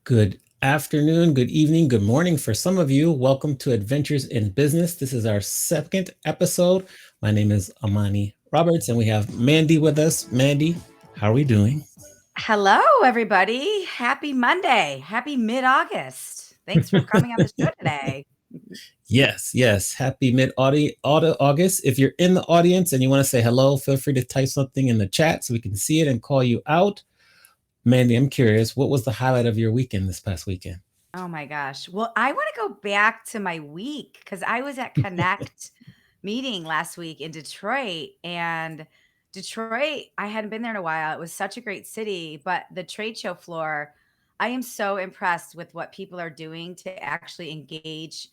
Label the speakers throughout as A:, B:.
A: Good afternoon, good evening, good morning for some of you. Welcome to Adventures in Business. This is our second episode. My name is Amani Roberts, and we have Mandy with us. Mandy, how are we doing?
B: Hello, everybody. Happy Monday. Happy mid August. Thanks for coming on the show today.
A: Yes, yes. Happy August. If you're in the audience and you want to say hello, feel free to type something in the chat so we can see it and call you out. Mandy, I'm curious, what was the highlight of your weekend this past weekend?
B: Oh my gosh. Well, I want to go back to my week because I was at Connect meeting last week in Detroit. And Detroit, I hadn't been there in a while. It was such a great city, but the trade show floor, I am so impressed with what people are doing to actually engage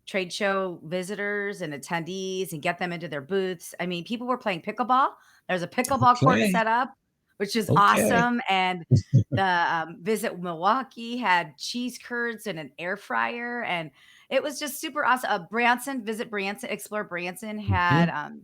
B: trade show visitors and attendees and get them into their booths. I mean, people were playing pickleball. There's a pickleball court
A: Okay,
B: set up, which is
A: okay.
B: awesome. And the Visit Milwaukee had cheese curds and an air fryer. And it was just super awesome. Visit Branson, Explore Branson had
A: Mhm.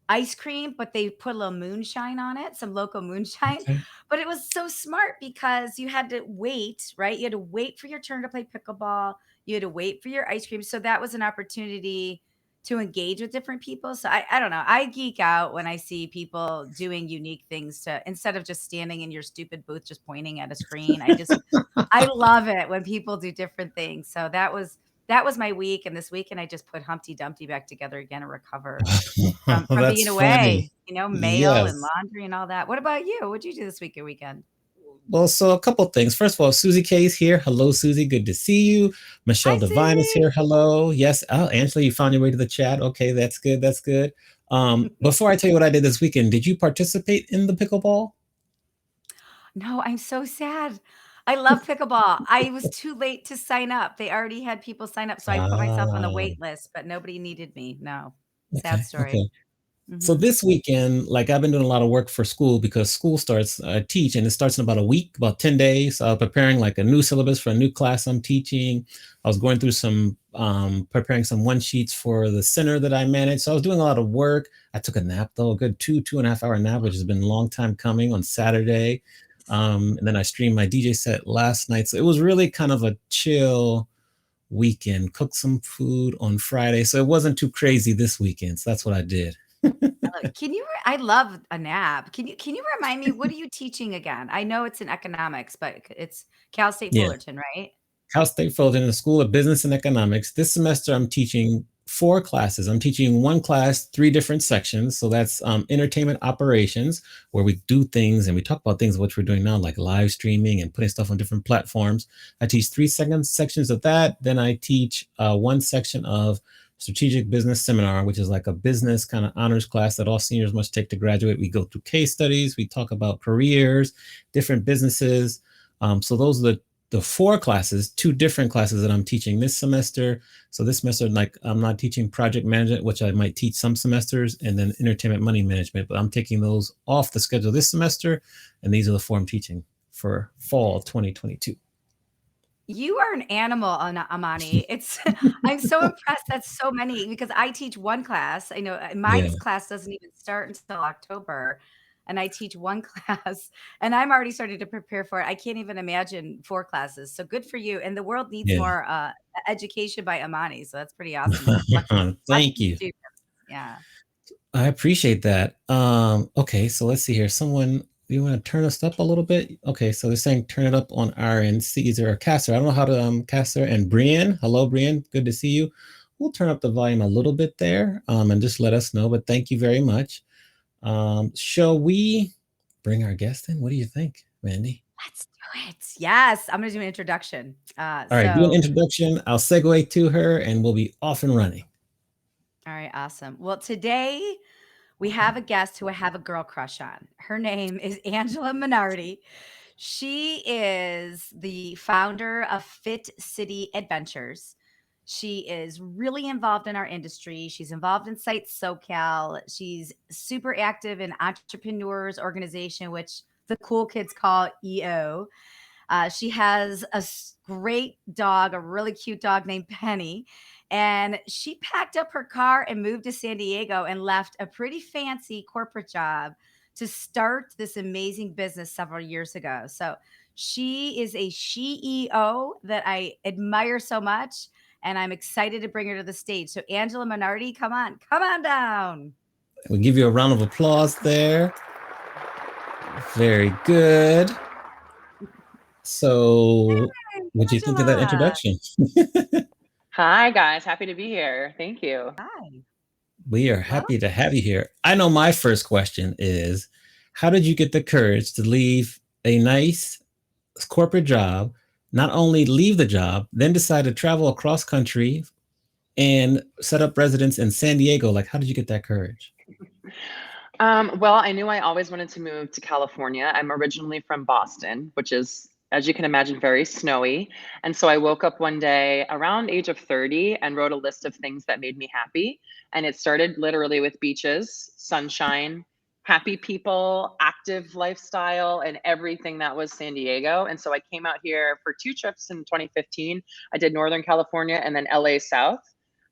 B: ice cream, but they put a little moonshine on it, some local moonshine.
A: Okay.
B: But it was so smart because you had to wait, right? You had to wait for your turn to play pickleball. You had to wait for your ice cream. So that was an opportunity to engage with different people. So I don't know. I geek out when I see people doing unique things to instead of just standing in your stupid booth just pointing at a screen. I love it when people do different things. So that was my week. And this weekend I just put Humpty Dumpty back together again to recover from being
A: That's funny.
B: away, mail and
A: Yes.
B: laundry and all that. What about you? What'd you do this weekend?
A: Well, so a couple things. First of all, Susie K is here. Hello, Susie. Good to see you. Michelle
B: Hi,
A: Devine is here.
B: Susie.
A: Hello. Yes. Oh, Angela, you found your way to the chat. Okay, that's good. That's good. Before I tell you what I did this weekend, did you participate in the pickleball?
B: No, I'm so sad. I love pickleball. I was too late to sign up. They already had people sign up, so I put myself on the
A: Ah,
B: wait list, but nobody needed me. No. Sad
A: okay.
B: story.
A: Okay. So
B: Mhm.
A: this weekend, like I've been doing a lot of work for school because school starts, I teach, and it starts in about a week, about 10 days. So I was preparing like a new syllabus for a new class I'm teaching. I was going through preparing some one sheets for the center that I manage. So I was doing a lot of work. I took a nap though, a good 2.5 hour nap, which has been a long time coming on Saturday. And then I streamed my DJ set last night. So it was really kind of a chill weekend, cooked some food on Friday. So it wasn't too crazy this weekend. So that's what I did.
B: I love a nap. Can you remind me, what are you teaching again? I know it's in economics, but it's Cal State
A: Yeah.
B: Fullerton, right?
A: Cal State Fullerton in the School of Business and Economics. This semester, I'm teaching four classes. I'm teaching one class, three different sections. So that's entertainment operations, where we do things and we talk about things which we're doing now, like live streaming and putting stuff on different platforms. I teach sections of that. Then I teach one section of strategic business seminar, which is like a business kind of honors class that all seniors must take to graduate. We go through case studies, we talk about careers, different businesses. So those are the four classes, two different classes that I'm teaching this semester. So this semester, like I'm not teaching project management, which I might teach some semesters, and then entertainment money management, but I'm taking those off the schedule this semester. And these are the four I'm teaching for fall 2022.
B: You are an animal, Amani. It's I'm so impressed that's so many because I teach one class. I know my
A: Yeah.
B: class doesn't even start until October, and I teach one class, and I'm already starting to prepare for it. I can't even imagine four classes. So good for you. And the world needs
A: Yeah.
B: more education by Amani. So that's pretty awesome. You have lucky
A: Thank you.
B: students. Yeah.
A: I appreciate that. Okay, so let's see here. Someone, you want to turn us up a little bit? Okay, so they're saying turn it up on our end. Caesar or Caster. I don't know how to Caster and Brian. Hello, Brian. Good to see you. We'll turn up the volume a little bit there, and just let us know. But thank you very much. Shall we bring our guest in? What do you think, Mandy?
B: Let's do it. Yes, I'm gonna do an introduction.
A: All right, do an
B: So
A: introduction. I'll segue to her, and we'll be off and running.
B: all right, awesome. Well, today we have a guest who I have a girl crush on. Her name is Angela Minardi. She is the founder of Fit City Adventures. She is really involved in our industry. She's involved in Site SoCal. She's super active in Entrepreneurs Organization, which the cool kids call EO. She has great dog, a really cute dog named Penny. And she packed up her car and moved to San Diego and left a pretty fancy corporate job to start this amazing business several years ago. So she is a CEO that I admire so much, and I'm excited to bring her to the stage. So Angela Minardi, come on down.
A: We give you a round of applause there. Very good. So,
B: Hey,
A: what do you think of that
B: Angela.
A: introduction?
C: Hi, guys. Happy to be here. Thank you.
B: Hi.
A: We are
B: Well,
A: happy to have you here. I know my first question is, how did you get the courage to leave a nice corporate job, not only leave the job, then decide to travel across country and set up residence in San Diego? Like, how did you get that courage?
C: Well, I knew I always wanted to move to California. I'm originally from Boston, which is, as you can imagine, very snowy. And so I woke up one day around age of 30 and wrote a list of things that made me happy. And it started literally with beaches, sunshine, happy people, active lifestyle, and everything that was San Diego. And so I came out here for 2 trips in 2015. I did Northern California and then LA South.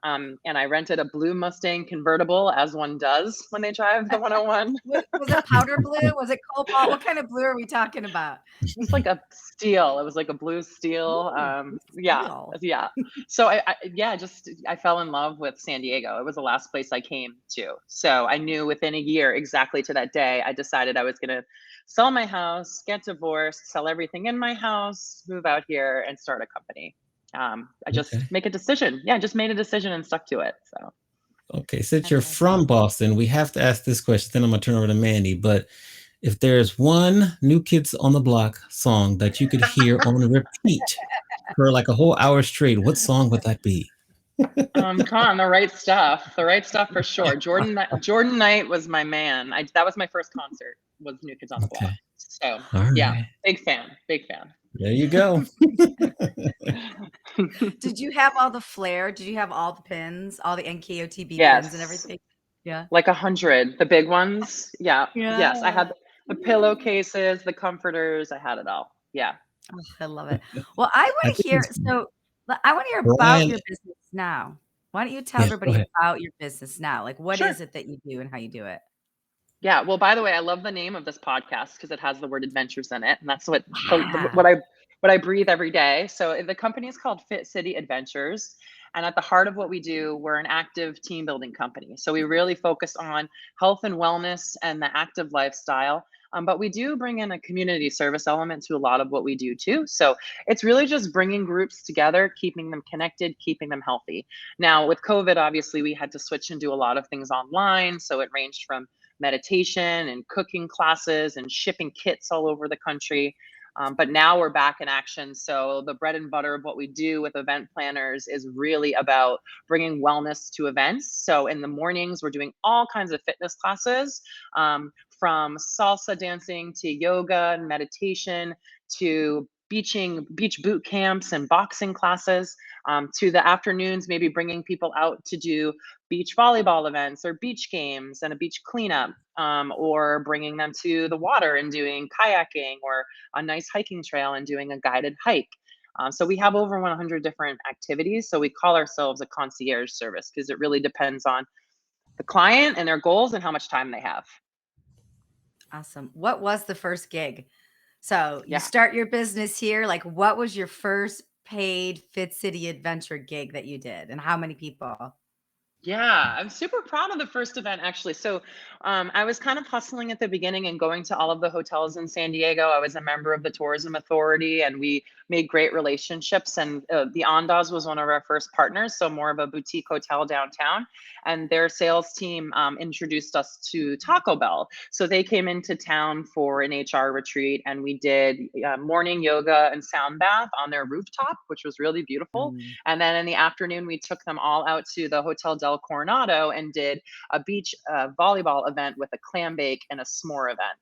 C: And I rented a blue Mustang convertible, as one does when they drive the 101.
B: was it powder blue? Was it cobalt? What kind of blue are we talking about?
C: It was like a steel. It was like a blue steel.
B: Ooh,
C: Yeah,
B: steel.
C: yeah. So I fell in love with San Diego. It was the last place I came to. So I knew within a year, exactly to that day, I decided I was gonna sell my house, get divorced, sell everything in my house, move out here, and start a company. I just
A: Okay.
C: make a decision. Yeah, I just made a decision and stuck to it. So.
A: Okay. Since
B: I
A: you're
B: love it.
A: from Boston, we have to ask this question. Then I'm going to turn over to Mandy. But if there's one New Kids on the Block song that you could hear on repeat for like a whole hour straight, what song would that be?
C: Come on, the right stuff for sure. Jordan Knight was my man. That was my first concert. Was New Kids on the Block.
A: Okay.
C: So
A: All
C: yeah,
A: right.
C: big fan, big fan.
A: There you go.
B: Did you have all the flair? Did you have all the pins, all the NKOTB pins and
C: Yes,
B: everything? Yeah.
C: like 100, the big ones. Yeah, yes, I
B: Yeah.
C: had the pillowcases, the comforters. I had it all. Yeah.
B: Oh, I love it. Well, I
A: I
B: want to
A: think
B: hear
A: it's
B: I want to hear about
A: Brian.
B: your business now. Why don't you tell
A: Yeah, go
B: everybody
A: ahead.
B: about your business now? Like, what
C: Sure.
B: is it that you do and how you do it?
C: Yeah. Well, by the way, I love the name of this podcast because it has the word adventures in it, and that's
B: Yeah.
C: what I breathe every day. So the company is called Fit City Adventures, and at the heart of what we do, we're an active team building company. So we really focus on health and wellness and the active lifestyle. But we do bring in a community service element to a lot of what we do too. So it's really just bringing groups together, keeping them connected, keeping them healthy. Now, with COVID, obviously, we had to switch and do a lot of things online. So it ranged from meditation and cooking classes and shipping kits all over the country. But now we're back in action. So the bread and butter of what we do with event planners is really about bringing wellness to events. So in the mornings, we're doing all kinds of fitness classes, from salsa dancing to yoga and meditation to beach boot camps and boxing classes, to the afternoons, maybe bringing people out to do beach volleyball events or beach games and a beach cleanup, or bringing them to the water and doing kayaking or a nice hiking trail and doing a guided hike. So we have over 100 different activities. So we call ourselves a concierge service because it really depends on the client and their goals and how much time they have.
B: Awesome. What was the first gig? So you
C: Yeah.
B: start your business here. Like, what was your first paid Fit City Adventure gig that you did, and how many people?
C: Yeah, I'm super proud of the first event actually. So, I was kind of hustling at the beginning and going to all of the hotels in San Diego. I was a member of the tourism authority, and we made great relationships. And the Andaz was one of our first partners, so more of a boutique hotel downtown. And their sales team introduced us to Taco Bell. So they came into town for an HR retreat, and we did morning yoga and sound bath on their rooftop, which was really beautiful.
B: Mm.
C: And then in the afternoon, we took them all out to the Hotel Del Coronado and did a beach volleyball event with a clam bake and a s'more event.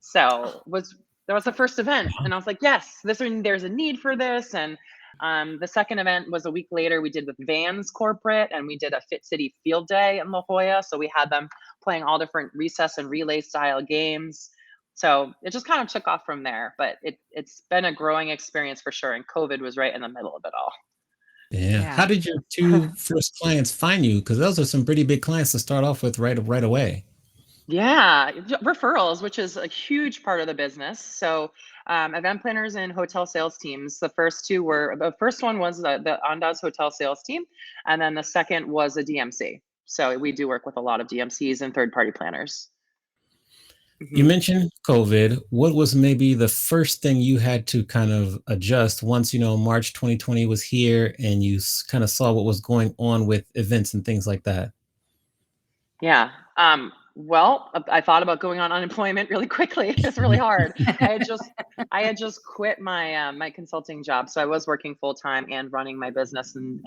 C: So that was the first event, and I was like, yes, there's a need for this. And the second event was a week later. We did with Vans Corporate, and we did a Fit City Field Day in La Jolla. So we had them playing all different recess and relay style games. So it just kind of took off from there. But it's been a growing experience for sure. And COVID was right in the middle of it all.
A: Yeah.
B: Yeah.
A: How did your two first clients find you? Because those are some pretty big clients to start off with right away.
C: Yeah, referrals, which is a huge part of the business. So, event planners and hotel sales teams. The first one was the Andaz hotel sales team, and then the second was a DMC. So we do work with a lot of DMCs and third party planners.
A: You
C: Mhm.
A: mentioned COVID. What was maybe the first thing you had to kind of adjust once, March 2020 was here and you kind of saw what was going on with events and things like that?
C: Yeah. Well, I thought about going on unemployment really quickly. It's really hard. I had just quit my consulting job, so I was working full time and running my business and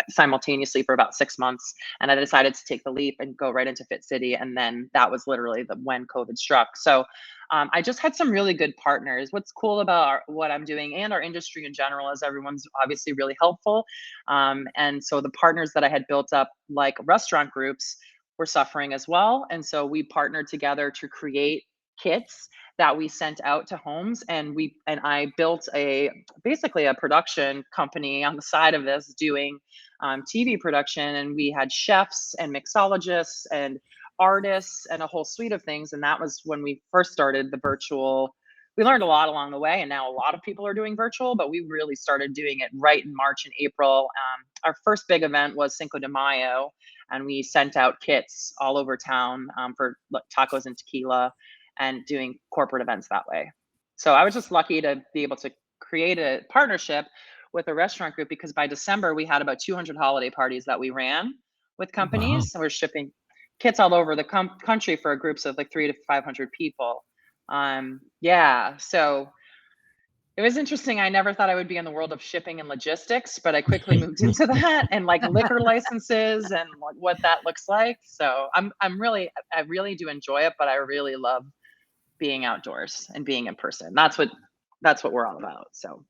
C: simultaneously for about 6 months. And I decided to take the leap and go right into Fit City, and then that was literally when COVID struck. So I just had some really good partners. What's cool about what I'm doing and our industry in general is everyone's obviously really helpful, and so the partners that I had built up, like restaurant groups, were suffering as well. And so we partnered together to create kits that we sent out to homes, and I built a basically a production company on the side of this doing TV production, and we had chefs and mixologists and artists and a whole suite of things. And that was when we first started the virtual. We learned a lot along the way, and now a lot of people are doing virtual, but we really started doing it right in March and April. Our first big event was Cinco de Mayo, and we sent out kits all over town for tacos and tequila and doing corporate events that way. So I was just lucky to be able to create a partnership with a restaurant group, because by December we had about 200 holiday parties that we ran with
A: Wow.
C: companies. So we're shipping kits all over the country for groups of like 300 to 500 people. Yeah, so it was interesting. I never thought I would be in the world of shipping and logistics, but I quickly moved into that, and like liquor licenses and like what that looks like. So I really do enjoy it, but I really love being outdoors and being in person. That's what we're all about. So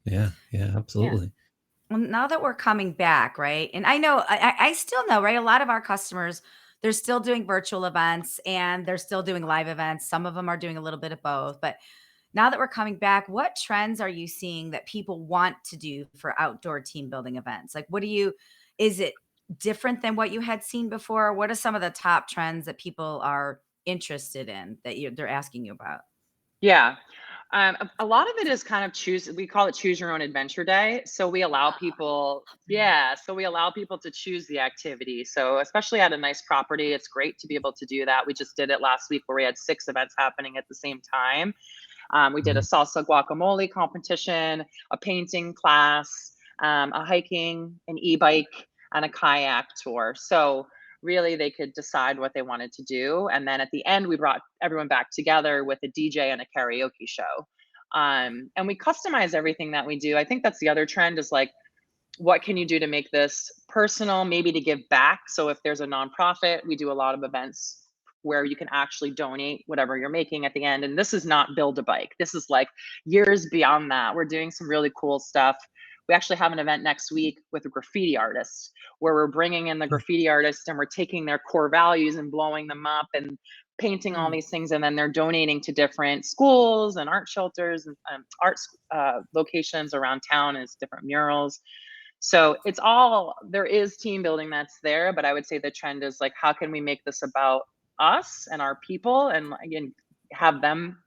A: Yeah, yeah,
B: Yeah.
A: absolutely.
B: Well, now that we're coming back, right? And I know, I still know, right? A lot of our customers, they're still doing virtual events and they're still doing live events. Some of them are doing a little bit of both. But now that we're coming back, what trends are you seeing that people want to do for outdoor team building events? Like, is it different than what you had seen before? What are some of the top trends that people are interested in that they're asking you about?
C: yeah. A lot of it is kind of we call it choose your own adventure day. So we allow people, yeah, so we allow people to choose the activity. So especially at a nice property, it's great to be able to do that. We just did it last week where we had 6 events happening at the same time. We did a
A: Mhm.
C: salsa guacamole competition, a painting class, a hiking, an e-bike, and a kayak tour. So really they could decide what they wanted to do. And then at the end, we brought everyone back together with a DJ and a karaoke show. And we customize everything that we do. I think that's the other trend is like, what can you do to make this personal, maybe to give back? So if there's a nonprofit, we do a lot of events where you can actually donate whatever you're making at the end. And this is not build a bike. This is like years beyond that. We're doing some really cool stuff. We actually have an event next week with a graffiti artist where we're bringing in the graffiti artist and we're taking their core values and blowing them up and painting all
B: Mm.
C: these things, and then they're donating to different schools and art shelters and art locations around town as different murals. So there is team building that's there, but I would say the trend is like, how can we make this about us and our people, and again, have them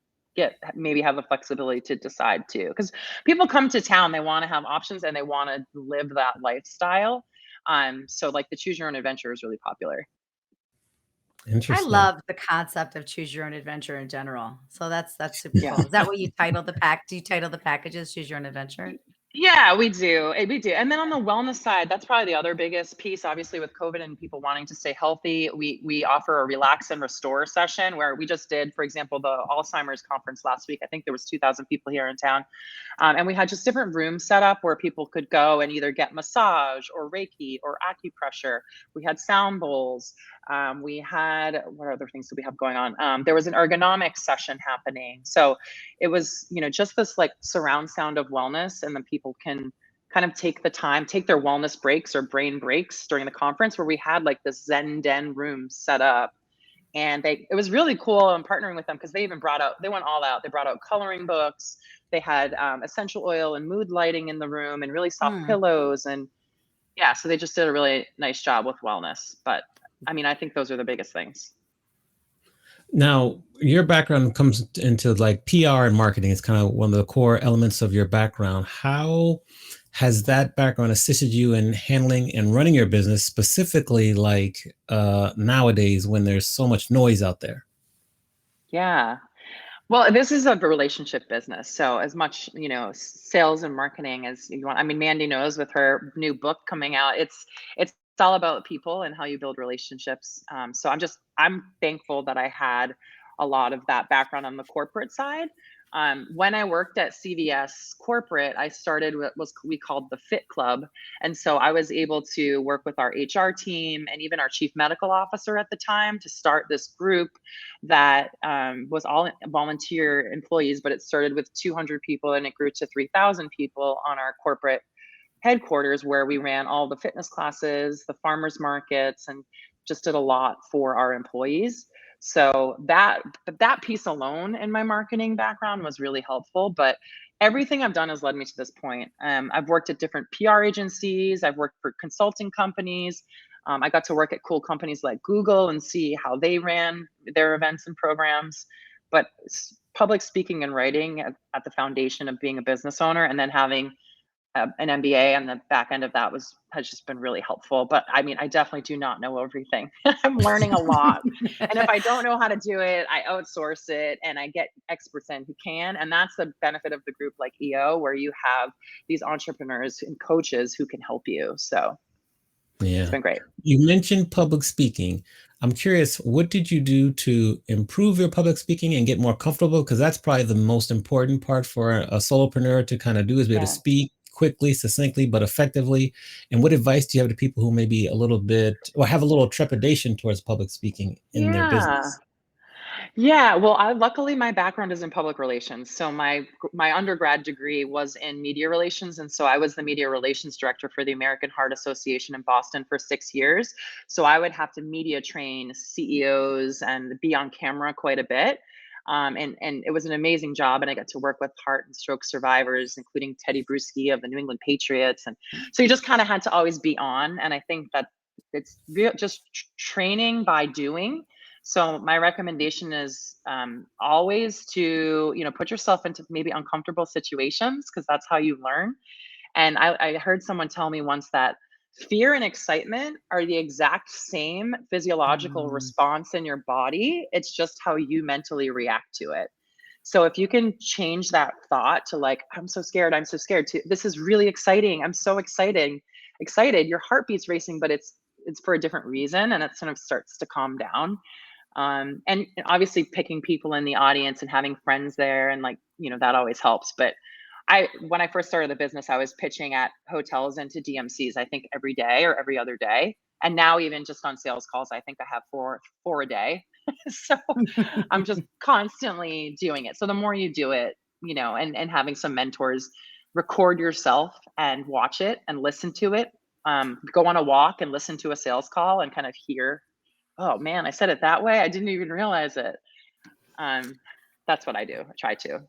C: maybe have the flexibility to decide too. Because people come to town, they want to have options and they want to live that lifestyle. So like the choose your own adventure is really popular.
B: I
A: Interesting.
B: love the concept of choose your own adventure in general. So that's super
C: Yeah.
B: cool. Is that what you title the pack? Do you title the packages choose your own adventure?
C: Yeah, we do. We do. And then on the wellness side, that's probably the other biggest piece. Obviously, with COVID and people wanting to stay healthy, we offer a relax and restore session where we just did, for example, the Alzheimer's conference last week. I think there was 2,000 people here in town, and we had just different rooms set up where people could go and either get massage or Reiki or acupressure. We had sound bowls. We had, what other things did we have going on? There was an ergonomics session happening. So it was, just this like surround sound of wellness, and then people can kind of take the time, take their wellness breaks or brain breaks during the conference, where we had like this Zen den room set up. And it was really cool. I'm partnering with them because they went all out. They brought out coloring books. They had essential oil and mood lighting in the room and really soft
B: Mm.
C: pillows. And yeah, so they just did a really nice job with wellness. But I mean, I think those are the biggest things.
A: Now, your background comes into like PR and marketing. It's kind of one of the core elements of your background. How has that background assisted you in handling and running your business, specifically like nowadays when there's so much noise out there?
C: Yeah. Well, this is a relationship business. So as much, sales and marketing as you want. I mean, Mandy knows with her new book coming out, it's all about people and how you build relationships. So I'm thankful that I had a lot of that background on the corporate side. When I worked at CVS corporate, I started what was we called the Fit Club, and so I was able to work with our HR team and even our chief medical officer at the time to start this group that was all volunteer employees, but it started with 200 people and it grew to 3,000 people on our corporate headquarters where we ran all the fitness classes, the farmers markets, and just did a lot for our employees. So that piece alone in my marketing background was really helpful. But everything I've done has led me to this point. I've worked at different PR agencies. I've worked for consulting companies. I got to work at cool companies like Google and see how they ran their events and programs. But public speaking and writing at the foundation of being a business owner, and then having an MBA on the back end of that has just been really helpful. But I mean, I definitely do not know everything. I'm learning a lot. And if I don't know how to do it, I outsource it and I get experts in who can. And that's the benefit of the group like EO, where you have these entrepreneurs and coaches who can help you. So it's
A: Yeah.
C: been great.
A: You mentioned public speaking. I'm curious, what did you do to improve your public speaking and get more comfortable? Because that's probably the most important part for a solopreneur to kind of do is be able to
C: Yeah.
A: speak quickly, succinctly, but effectively. And what advice do you have to people who may be a little bit or have a little trepidation towards public speaking in their
C: Yeah.
A: business?
C: Yeah, well, I luckily my background is in public relations. So my undergrad degree was in media relations, and so I was the media relations director for the American Heart Association in Boston for 6 years. So I would have to media train CEOs and be on camera quite a bit. And it was an amazing job, and I got to work with heart and stroke survivors, including Teddy Bruschi of the New England Patriots, and so you just kind of had to always be on. And I think that it's just training by doing. So my recommendation is always to put yourself into maybe uncomfortable situations because that's how you learn. And I heard someone tell me once that fear and excitement are the exact same physiological
B: Mm.
C: response in your body. It's just how you mentally react to it. So if you can change that thought to like, I'm so scared, to this is really exciting. I'm so excited. Your heartbeat's racing, but it's for a different reason, and it sort of starts to calm down. And obviously picking people in the audience and having friends there, and like that always helps. But when I first started the business, I was pitching at hotels and to DMCs, I think every day or every other day. And now even just on sales calls, I think I have four a day. So I'm just constantly doing it. So the more you do it, and having some mentors, record yourself and watch it and listen to it. Go on a walk and listen to a sales call and kind of hear, oh man, I said it that way. I didn't even realize it. Um, that's what I do. I try to.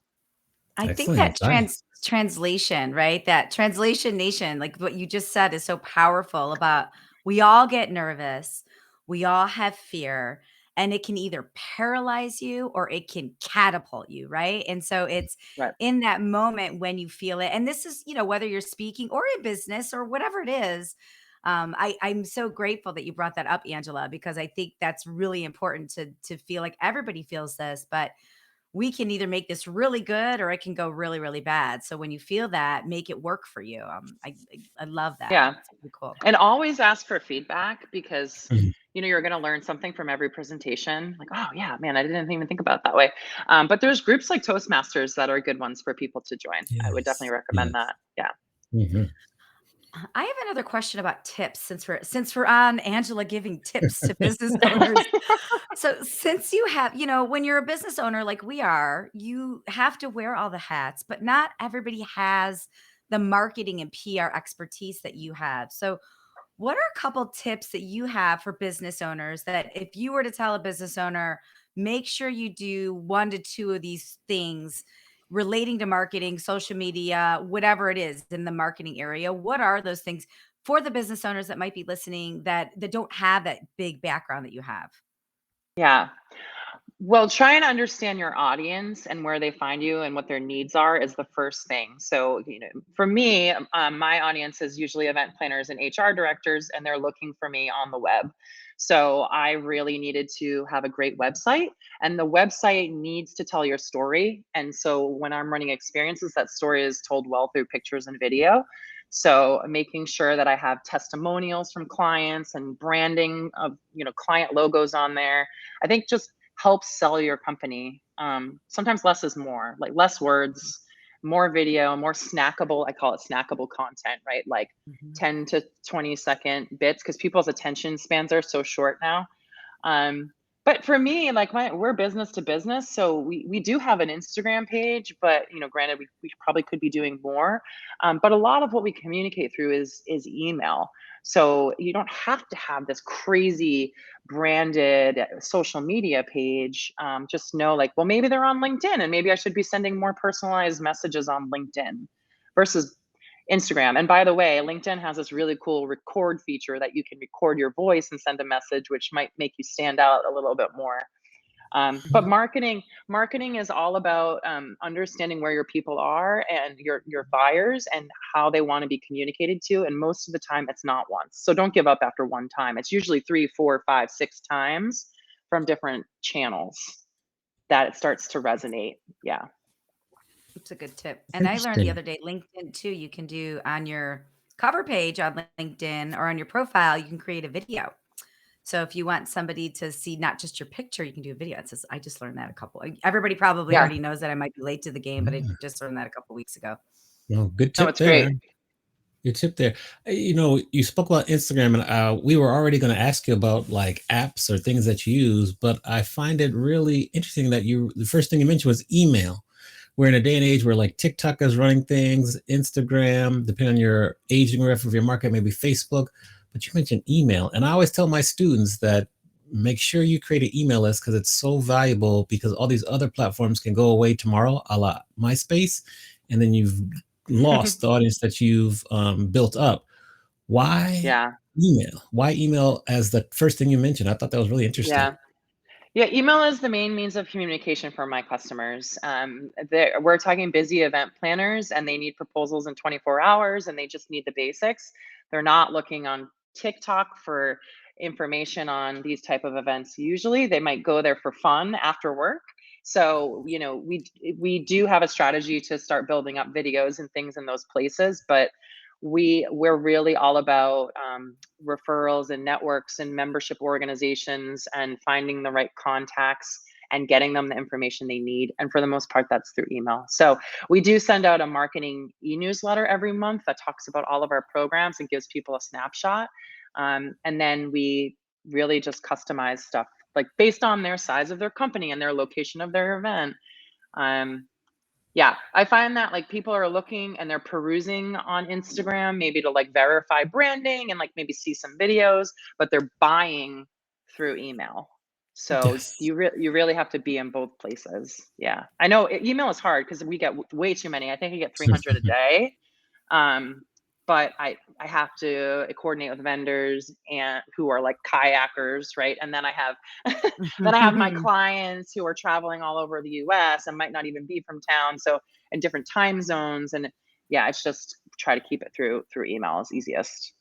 B: I think
A: Excellent
B: that
A: advice.
B: translation, right? That translation nation, like what you just said, is so powerful about we all get nervous, we all have fear, and it can either paralyze you or it can catapult you, right? And so it's
C: Right.
B: in that moment when you feel it. And this is, whether you're speaking or in business or whatever it is. I'm so grateful that you brought that up, Angela, because I think that's really important to feel like everybody feels this, but we can either make this really good or it can go really, really bad. So when you feel that, make it work for you. I love that.
C: Yeah.
B: It's really cool.
C: And always ask for feedback because
A: Mhm.
C: you're going to learn something from every presentation. Like, oh yeah, man, I didn't even think about it that way. But there's groups like Toastmasters that are good ones for people to join. I would definitely
A: Yes.
C: recommend
A: Yes.
C: that. Yeah.
A: Mhm.
B: I have another question about tips since we're on Angela giving tips to business owners. So since you have, when you're a business owner like we are, you have to wear all the hats, but not everybody has the marketing and PR expertise that you have. So what are a couple tips that you have for business owners that if you were to tell a business owner, make sure you do one to two of these things relating to marketing, social media, whatever it is in the marketing area? What are those things for the business owners that might be listening that don't have that big background that you have?
C: Yeah. Well, try and understand your audience and where they find you and what their needs are is the first thing. So, for me, my audience is usually event planners and HR directors, and they're looking for me on the web. So, I really needed to have a great website, and the website needs to tell your story. And so, when I'm running experiences, that story is told well through pictures and video. So, making sure that I have testimonials from clients and branding of, client logos on there. I think just helps sell your company. Sometimes less is more, like less words, more video, more snackable. I call it snackable content, right? Like
B: Mhm.
C: 10 to 20-second bits because people's attention spans are so short now. Um, but for me, like we're business to business, so we do have an Instagram page, but granted, we probably could be doing more. But a lot of what we communicate through is email. So you don't have to have this crazy branded social media page. Just know, like, well, maybe they're on LinkedIn, and maybe I should be sending more personalized messages on LinkedIn versus Instagram. And by the way, LinkedIn has this really cool record feature that you can record your voice and send a message, which might make you stand out a little bit more. But
A: Mhm.
C: marketing is all about understanding where your people are and your buyers and how they want to be communicated to. And most of the time, it's not once. So don't give up after one time. It's usually 3, 4, 5, 6 times from different channels that it starts to resonate. Yeah.
B: It's a good tip.
A: It's
B: And I learned the
A: interesting.
B: other day, LinkedIn too, you can do on your cover page on LinkedIn or on your profile, you can create a video. So if you want somebody to see not just your picture, you can do a video. It says, I just learned that everybody probably
C: Yeah.
B: already knows that. I might be late to the game, but I
A: Yeah.
B: just learned that a couple weeks ago.
A: No, good
C: No,
A: tip
C: it's
A: there.
C: great.
A: Good tip there. You spoke about Instagram, and we were already going to ask you about like apps or things that you use, but I find it really interesting that the first thing you mentioned was email. We're in a day and age where like TikTok is running things, Instagram, depending on your age demographic of your market, maybe Facebook, but you mentioned email. And I always tell my students that make sure you create an email list because it's so valuable because all these other platforms can go away tomorrow, a la MySpace, and then you've lost the audience that you've built up. Why
C: Yeah.
A: email? Why email as the first thing you mentioned? I thought that was really interesting.
C: Yeah. Yeah, email is the main means of communication for my customers. We're talking busy event planners and they need proposals in 24 hours and they just need the basics. They're not looking on TikTok for information on these type of events. Usually they might go there for fun after work. So, we do have a strategy to start building up videos and things in those places, but we're really all about referrals and networks and membership organizations and finding the right contacts and getting them the information they need. And for the most part, that's through email. So we do send out a marketing e-newsletter every month that talks about all of our programs and gives people a snapshot. And then we really just customize stuff like based on their size of their company and their location of their event. Um, yeah, I find that like people are looking and they're perusing on Instagram, maybe to like verify branding and like maybe see some videos, but they're buying through email. So
A: Yes.
C: you really have to be in both places. Yeah, I know email is hard because we get way too many. I think I get 300 a day. Um, but I have to coordinate with vendors and who are like kayakers, right? And then I have then I have my clients who are traveling all over the US and might not even be from town, so in different time zones. And yeah, it's just try to keep it through email is easiest.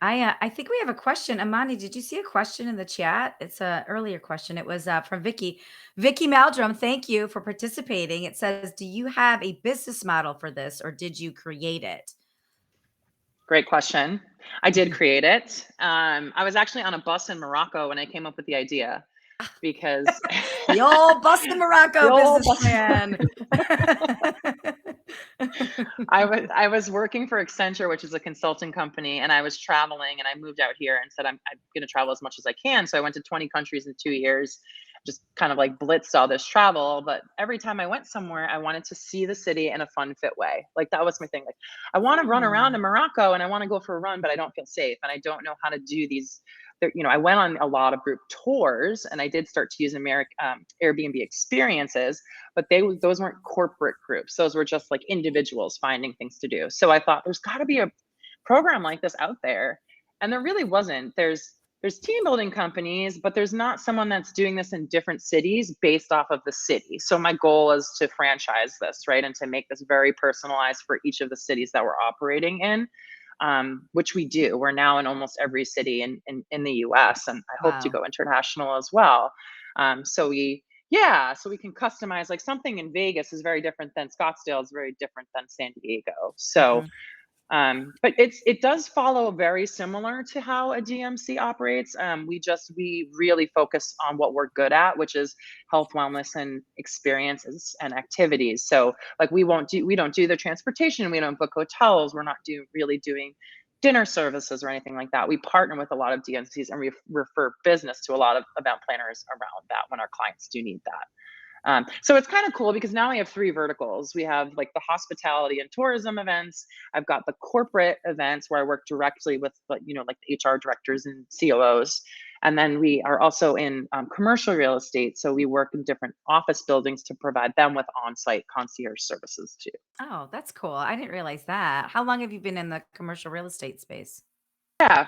B: I think we have a question. Amani, did you see a question in the chat? It's a earlier question. It was from Vicky. Vicky Maldrum, thank you for participating. It says, do you have a business model for this or did you create it?
C: Great question. I did create it. I was actually on a bus in Morocco when I came up with the idea because
B: The old Boston
C: the
B: Morocco
C: old
B: business
C: bus.
B: plan.
C: I was working for Accenture, which is a consulting company, and I was traveling, and I moved out here and said I'm going to travel as much as I can. So I went to 20 countries in 2 years, just kind of like blitzed all this travel. But every time I went somewhere, I wanted to see the city in a fun, fit way. Like that was my thing. Like I want to run around
B: Hmm.
C: in Morocco, and I want to go for a run, but I don't feel safe, and I don't know how to do these. I went on a lot of group tours, and I did start to use Airbnb experiences, but those weren't corporate groups. Those were just like individuals finding things to do. So I thought there's got to be a program like this out there, and there really wasn't. there's team building companies, but there's not someone that's doing this in different cities based off of the city. So my goal is to franchise this, right? And to make this very personalized for each of the cities that we're operating in, which we do. We're now in almost every city in the US, and I hope to
B: Wow.
C: go international as well. So we can customize, like something in Vegas is very different than Scottsdale, is very different than San Diego. So
B: Mhm.
C: but it does follow very similar to how a DMC operates. We really focus on what we're good at, which is health, wellness, and experiences and activities. So like we don't do the transportation, we don't book hotels, we're not really doing dinner services or anything like that. We partner with a lot of DMCs and we refer business to a lot of event planners around that when our clients do need that. So it's kind of cool because now we have three verticals. We have like the hospitality and tourism events. I've got the corporate events where I work directly with, like, like the HR directors and COOs. And then we are also in commercial real estate. So we work in different office buildings to provide them with on-site concierge services too.
B: Oh, that's cool. I didn't realize that. How long have you been in the commercial real estate space?
C: Yeah.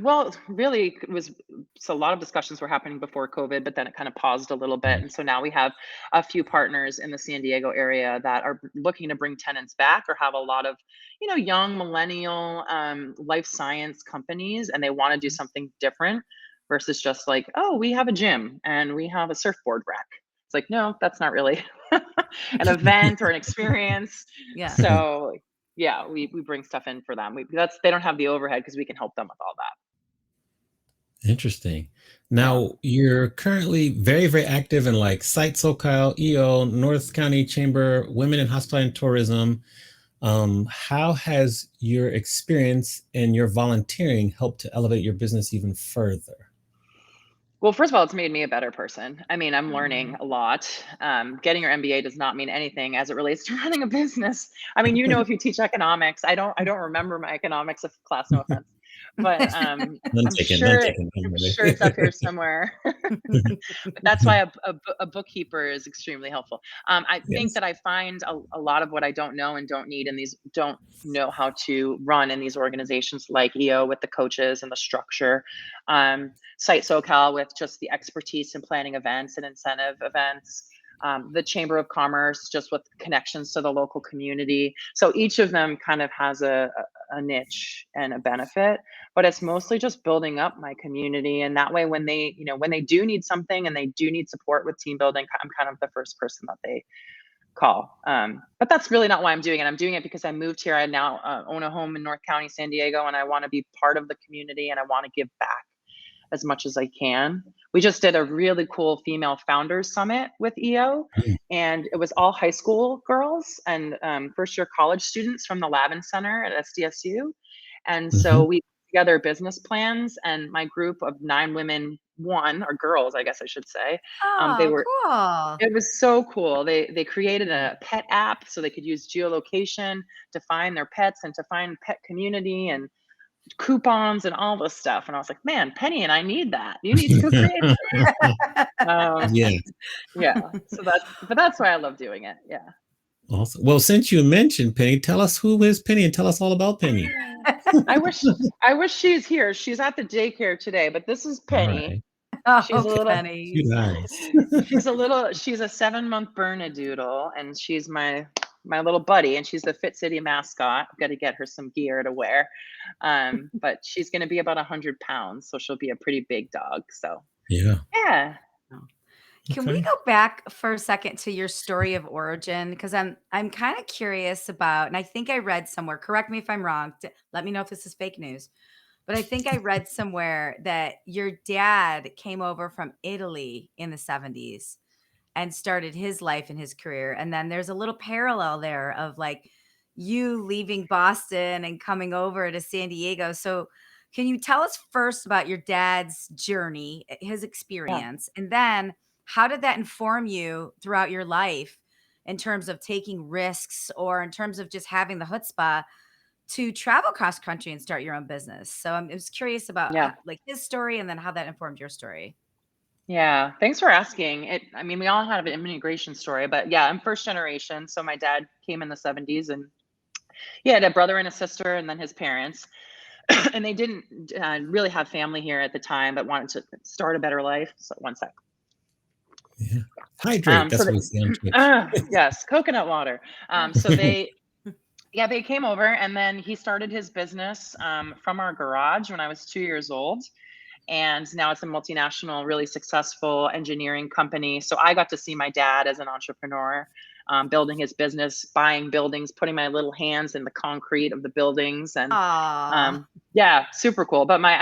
C: Well, really, it was so a lot of discussions were happening before COVID, but then it kind of paused a little bit.
A: Mhm.
C: And so now we have a few partners in the San Diego area that are looking to bring tenants back or have a lot of, young millennial life science companies, and they want to do
B: Mhm.
C: something different versus just like, oh, we have a gym and we have a surfboard rack. It's like, no, that's not really an event or an experience.
B: Yeah.
C: So yeah, we bring stuff in for them. They don't have the overhead because we can help them with all that.
A: Interesting.
C: Yeah.
A: Now, you're currently very, very active in like Site SoCal, EO, North County Chamber, Women in Hospitality and Tourism. How has your experience and your volunteering helped to elevate your business even further?
C: Well, first of all, it's made me a better person. I mean, I'm learning
B: Mm.
C: a lot. Getting your MBA does not mean anything as it relates to running a business. I mean, if you teach economics, I don't remember my economics of class, no offense, but
A: None
C: I'm
A: taken, none
C: sure
A: taken. Don't
C: I'm
A: worry.
C: sure it's up here somewhere. But that's why a bookkeeper is extremely helpful. I think
A: Yes.
C: that I find a lot of what I don't know and don't need in these don't know how to run in these organizations like EO with the coaches and the structure. Site SoCal with just the expertise in planning events and incentive events. The Chamber of Commerce just with connections to the local community. So each of them kind of has a niche and a benefit, but it's mostly just building up my community. And that way, when they do need something and they do need support with team building, I'm kind of the first person that they call. But that's really not why I'm doing it. I'm doing it because I moved here. I now own a home in North County, San Diego, and I want to be part of the community and I want to give back as much as I can. We just did a really cool female founders summit with EO,
A: Mm.
C: and it was all high school girls and first year college students from the Lavin Center at SDSU. And so
A: Mhm.
C: we put together business plans, and my group of 9 women won, or girls, I guess I should say. They
B: Oh,
C: were
B: cool.
C: It was so cool. They created
B: Mm.
C: a pet app so they could use geolocation to find their pets and to find pet community and coupons and all this stuff. And I was like, man, Penny and I need that. You need to go create that.
A: Yes.
C: Yeah. That's why I love doing it. Yeah.
A: Awesome. Well, since you mentioned Penny, tell us who is Penny and tell us all about Penny.
C: I wish I wish she's here. She's at the daycare today, but this is
A: All
C: Penny.
A: right.
C: She's
B: Oh,
C: a little
B: Penny.
A: Cute eyes.
C: she's a 7-month Bernedoodle, and she's my little buddy, and she's the Fit City mascot. I've got to get her some gear to wear. But she's gonna be about 100 pounds, so she'll be a pretty big dog. So
A: Yeah.
C: yeah.
B: Can we
A: Okay.
B: go back for a second to your story of origin? Because I'm kind of curious about, and I think I read somewhere, correct me if I'm wrong, let me know if this is fake news. But I think I read somewhere that your dad came over from Italy in the 70s and started his life and his career. And then there's a little parallel there of like you leaving Boston and coming over to San Diego. So can you tell us first about your dad's journey, his
C: Yeah.
B: experience, and then how did that inform you throughout your life in terms of taking risks or in terms of just having the chutzpah to travel cross country and start your own business? So I'm just curious about
C: Yeah.
B: like his story and then how that informed your story.
C: Yeah, thanks for asking. I mean, we all have an immigration story, but yeah, I'm first generation. So my dad came in the 70s and he had a brother and a sister and then his parents. and they didn't really have family here at the time, but wanted to start a better life. So one sec.
A: Yeah. Hydrate. That's
C: So
A: what we see on Twitch.
C: yes, coconut water. So they came over, and then he started his business from our garage when I was 2 years old. And now it's a multinational, really successful engineering company. So I got to see my dad as an entrepreneur, building his business, buying buildings, putting my little hands in the concrete of the buildings, and
B: Aw.
C: yeah, super cool. But my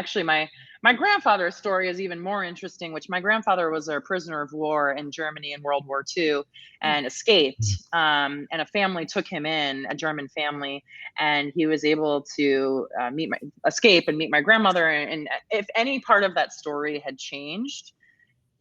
C: grandfather's story is even more interesting. Which my grandfather was a prisoner of war in Germany in World War II and escaped. And a family took him in, a German family, and he was able to escape and meet my grandmother. And if any part of that story had changed,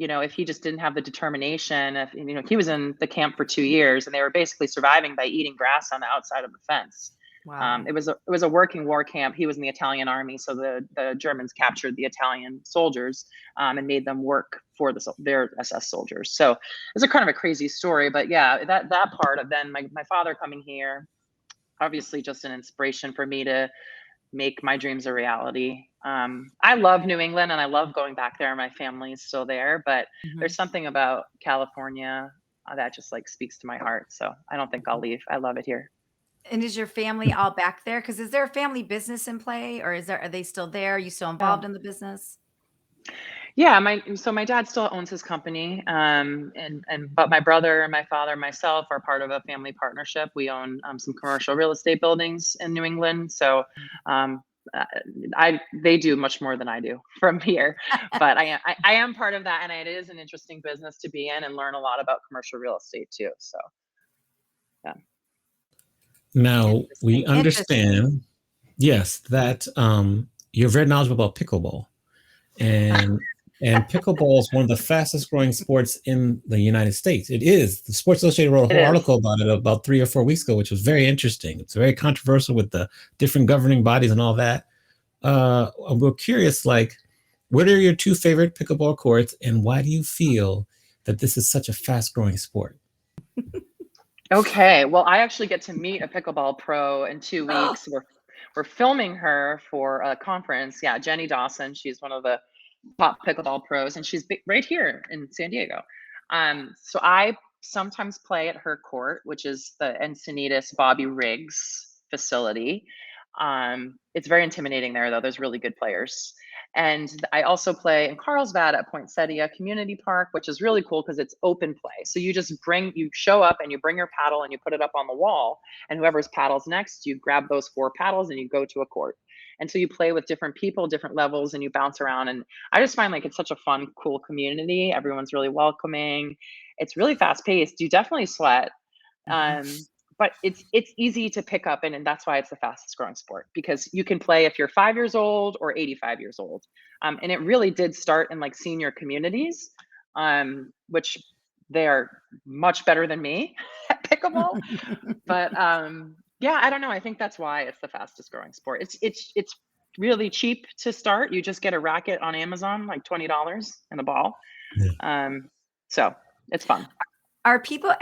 C: if he just didn't have the determination, if he was in the camp for 2 years, and they were basically surviving by eating grass on the outside of the fence.
B: Wow.
C: It was a working war camp. He was in the Italian army, so the Germans captured the Italian soldiers and made them work for their SS soldiers. So it's a kind of a crazy story, but yeah, that part of then my father coming here, obviously just an inspiration for me to make my dreams a reality. I love New England and I love going back there. My family is still there, but there's something about California that just like speaks to my heart. So I don't think I'll leave. I love it here.
B: And is your family all back there? Because is there a family business in play, or are they still there? Are you still involved in the business?
C: Yeah, my dad still owns his company, but my brother and my father and myself are part of a family partnership. We own some commercial real estate buildings in New England, so they do much more than I do from here. But I am part of that, and it is an interesting business to be in and learn a lot about commercial real estate too. So yeah.
A: Now we
B: Interesting.
A: understand, yes, that you're very knowledgeable about pickleball, and pickleball is one of the fastest growing sports in the United States. It is. The Sports Illustrated wrote a whole article about it about 3 or 4 weeks ago, which was very interesting. It's very controversial with the different governing bodies and all that. We're curious, like, what are your 2 favorite pickleball courts, and why do you feel that this is such a fast growing sport?
C: Okay, well, I actually get to meet a pickleball pro in 2 weeks. We're filming her for a conference. Yeah, Jenny Dawson. She's one of the top pickleball pros, and she's right here in San Diego. So I sometimes play at her court, which is the Encinitas Bobby Riggs facility. It's very intimidating there, though. There's really good players. And I also play in Carlsbad at Poinsettia Community Park, which is really cool because it's open play. So you show up and you bring your paddle and you put it up on the wall, and whoever's paddle's next, you grab those 4 paddles and you go to a court. And so you play with different people, different levels, and you bounce around. And I just find like it's such a fun, cool community. Everyone's really welcoming. It's really fast paced. You definitely sweat. But it's easy to pick up, and that's why it's the fastest growing sport, because you can play if you're 5 years old or 85 years old. And it really did start in like senior communities, which they are much better than me at pickleball. But yeah, I don't know. I think that's why it's the fastest growing sport. It's really cheap to start. You just get a racket on Amazon, like $20, and a ball. So it's fun.
B: Are people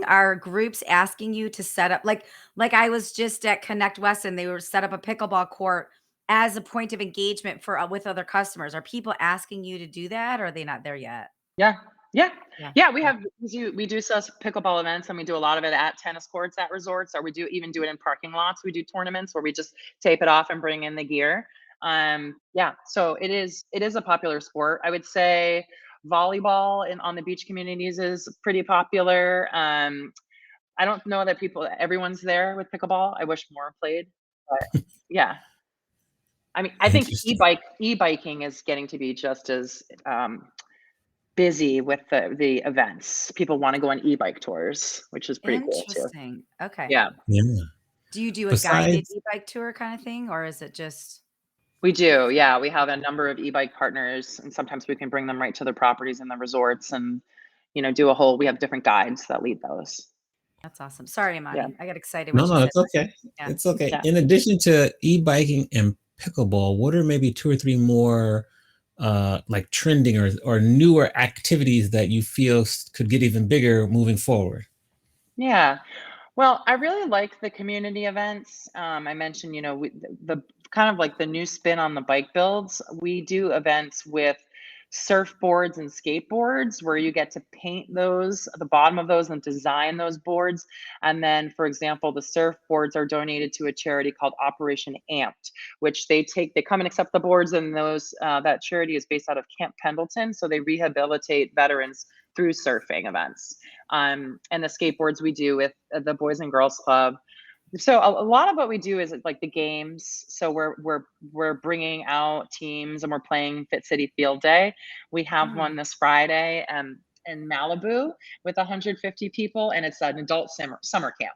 B: are groups asking you to set up, like I was just at Connect West and they were set up a pickleball court as a point of engagement for with other customers. Are people asking you to do that, or are they not there yet?
C: Yeah. We do sell pickleball events, and we do a lot of it at tennis courts at resorts, or we do it in parking lots. We do tournaments where we just tape it off and bring in the gear. So it is a popular sport. I would say volleyball on the beach communities is pretty popular. I don't know that everyone's there with pickleball. I wish more played, but yeah. I mean, I think e-biking is getting to be just as busy with the events. People want to go on e-bike tours, which is pretty cool too.
B: Interesting. Okay.
C: Yeah.
B: Do you do a guided e-bike tour kind of thing, or is it just?
C: We do. Yeah. We have a number of e-bike partners, and sometimes we can bring them right to the properties and the resorts, and we have different guides that lead those.
B: That's awesome. Sorry, Imani. I got excited.
A: No, it's okay. Yeah. It's okay. Yeah. In addition to e-biking and pickleball, what are maybe 2 or 3 more like trending or newer activities that you feel could get even bigger moving forward?
C: Yeah. Well, I really like the community events. I mentioned, the kind of like the new spin on the bike builds. We do events with surfboards and skateboards where you get to paint those, the bottom of those, and design those boards. And then, for example, the surfboards are donated to a charity called Operation Amped, which they come and accept the boards, and those that charity is based out of Camp Pendleton. So they rehabilitate veterans through surfing events. And the skateboards we do with the Boys and Girls Club. So a lot of what we do is like the games. So we're bringing out teams and we're playing Fit City Field Day. We have one this Friday in Malibu with 150 people, and it's an adult summer camp.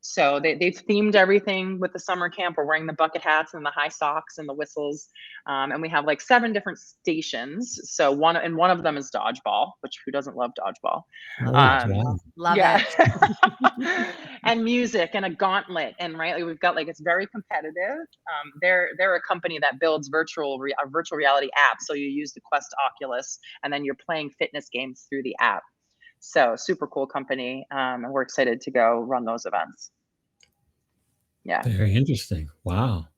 C: So they've themed everything with the summer camp. We're wearing the bucket hats and the high socks and the whistles. And we have like 7 different stations. So one of them is dodgeball, which who doesn't love dodgeball?
A: Oh, wow.
B: Love
C: Yeah.
B: it.
C: And music and a gauntlet. And right, like, we've got like, it's very competitive. They're a company that builds a virtual reality app. So you use the Quest Oculus, and then you're playing fitness games through the app. So super cool company. And we're excited to go run those events. Yeah.
A: Very interesting. Wow.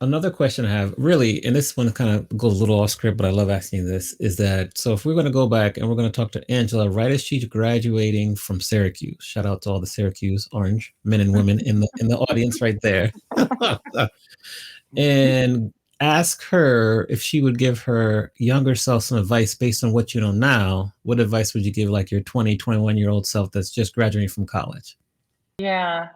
A: Another question I have, really, and this one kind of goes a little off script, but I love asking this, is that, so if we're going to go back and we're going to talk to Angela right as she's graduating from Syracuse, shout out to all the Syracuse Orange men and women in the audience right there, and ask her if she would give her younger self some advice based on what you know now. What advice would you give like your 20, 21-year-old self that's just graduating from college?
C: Yeah.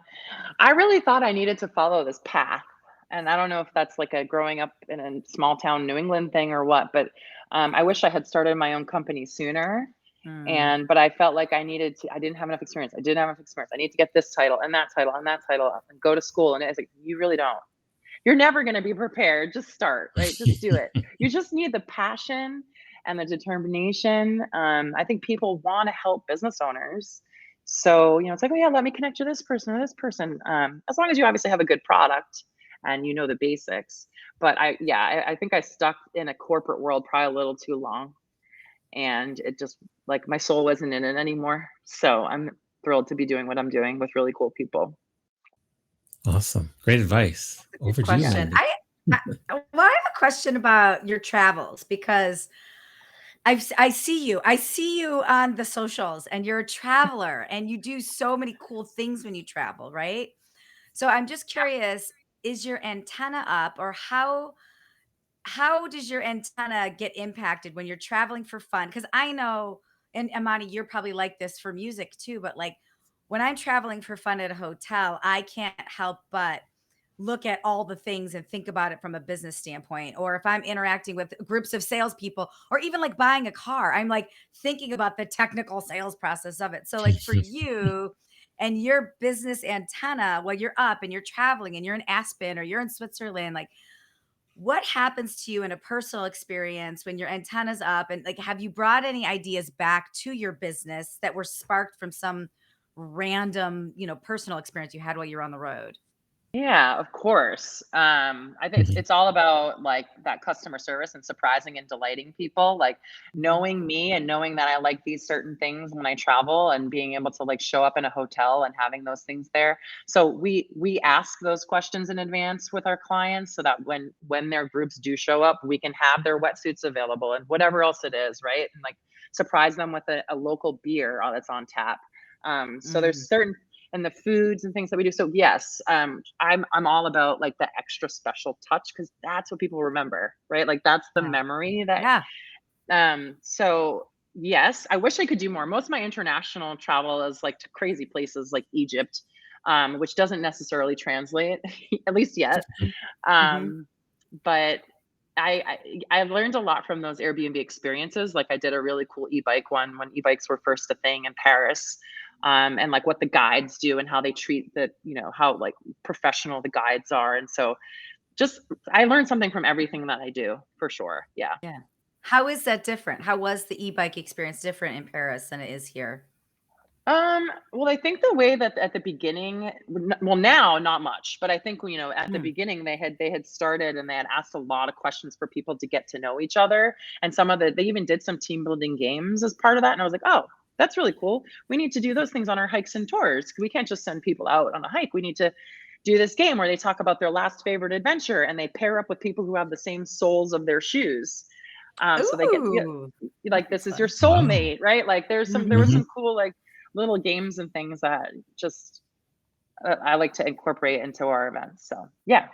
C: I really thought I needed to follow this path. And I don't know if that's like a growing up in a small town New England thing or what, but I wish I had started my own company sooner. But I felt like I didn't have enough experience. I need to get this title and that title and that title and go to school. And it's like, you really don't. You're never going to be prepared. Just start, right? Just do it. You just need the passion and the determination. I think people want to help business owners. So, it's like, oh yeah, let me connect you to this person or this person. As long as you obviously have a good product and you know the basics. But I think I stuck in a corporate world probably a little too long, and it just, like, my soul wasn't in it anymore. So I'm thrilled to be doing what I'm doing with really cool people.
A: Awesome. Great advice. Over to you,
B: Question.
A: Mandy.
B: I have a question about your travels, because I see you on the socials, and you're a traveler and you do so many cool things when you travel, right? So I'm just curious, is your antenna up, or how does your antenna get impacted when you're traveling for fun? Because I know, and Amani, you're probably like this for music too, but like when I'm traveling for fun at a hotel, I can't help but look at all the things and think about it from a business standpoint. Or if I'm interacting with groups of salespeople, or even like buying a car, I'm like thinking about the technical sales process of it. So, like for you and your business antenna, while you're up and you're traveling and you're in Aspen or you're in Switzerland, like what happens to you in a personal experience when your antenna's up? And like, have you brought any ideas back to your business that were sparked from some random, personal experience you had while you're on the road?
C: Yeah, of course. I think it's all about like that customer service and surprising and delighting people, like knowing me and knowing that I like these certain things when I travel, and being able to like show up in a hotel and having those things there. So we ask those questions in advance with our clients, so that when their groups do show up, we can have their wetsuits available and whatever else it is, right? And like surprise them with a local beer that's on tap. So there's certain, and the foods and things that we do. So yes, I'm all about like the extra special touch, because that's what people remember, right? Like that's the memory that. So yes, I wish I could do more. Most of my international travel is like to crazy places like Egypt, which doesn't necessarily translate, at least yet. But I've learned a lot from those Airbnb experiences. Like I did a really cool e-bike one when e-bikes were first a thing in Paris. And like what the guides do and how they treat how like professional the guides are. And so just, I learned something from everything that I do, for sure. Yeah.
B: Yeah. How is that different? How was the e-bike experience different in Paris than it is here?
C: Well, I think the way that at the beginning, well, now not much, but I think, at the beginning they had started and they had asked a lot of questions for people to get to know each other. And they even did some team building games as part of that. And I was like, oh, that's really cool. We need to do those things on our hikes and tours. We can't just send people out on a hike. We need to do this game where they talk about their last favorite adventure and they pair up with people who have the same soles of their shoes. So they get
B: Ooh,
C: like,
B: that's
C: this is your
B: fun.
A: Wow.
C: soulmate, right? Like there were
A: Mhm.
C: some cool like little games and things that just I like to incorporate into our events. So yeah.